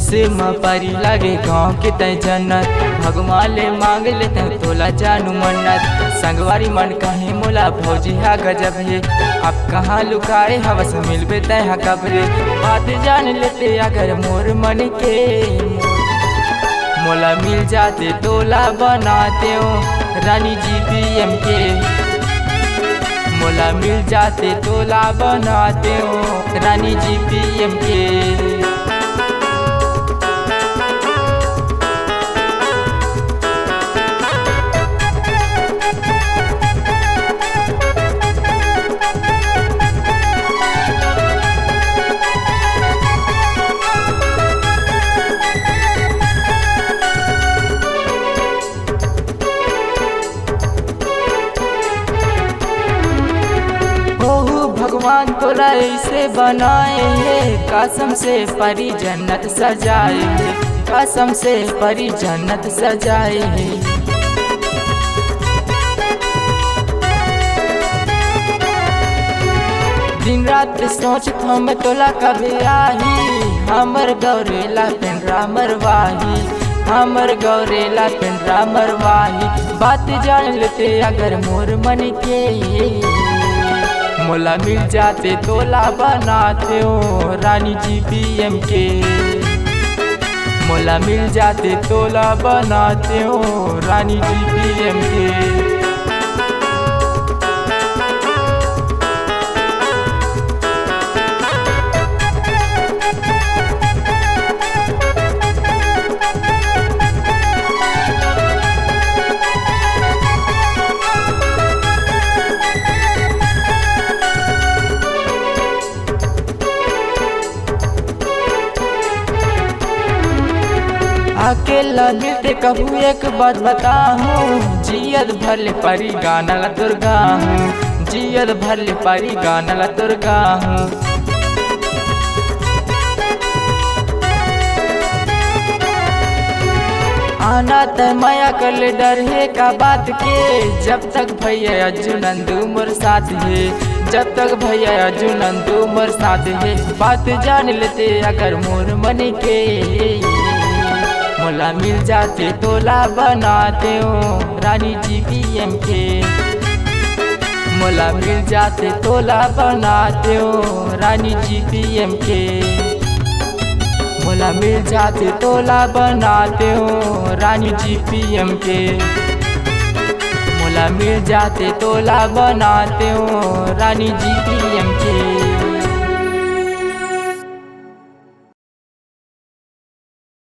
से परी लगे गाँव के तय जन्नत, भगवान ले मांग लेते तोला जानू मन्नत। संगवारी मन कहे मोला भौजी हा गजब है, अब कहाँ लुकाए हवस मिलबे तय कब रे। बात जान लेते अगर मोर मन के, मोला मिल जाते तोला बनाते हो रानी जी पीएम के। मोला मिल जाते तोला बनाते हो रानी जी पीएम के। भगवान तोला ऐसे बनाए है, कसम से परी जन्नत सजाए है, कसम से परी जन्नत सजाए है। दिन रात सोच हम तोला कभी आही, हमर गौरेला पिंडरा मरवाही, हमर गौरेला पिंडरा मरवाही। बात जान लेते अगर मोर मन के, मोला मिल जाते तोला बनाते हो रानी जी पीएम के। मोला मिल जाते तोला बनाते हो रानी जी पीएम के। अकेला मिलते कहूँ एक बात बताऊँ, जियद भले परी गाना ला दुर्गा हूँ, जियद भले परी गाना ला दुर्गा हूँ। आना त माया कर ले डर है का बात के, जब तक भैया अज्जू नंदू मोर साथ है, जब तक भैया अज्जू नंदू मोर साथ है। बात जान लेते अगर मोर मन के, मोला मिल जाते तोला बनाते हो रानी जी पीएम के। मोला मिल जाते तोला बनाते हो रानी जी पीएम के। मोला मिल जाते तोला बनाते हो रानी जी पीएम के। मोला मिल जाते तोला बनाते हो रानी जी पीएम के।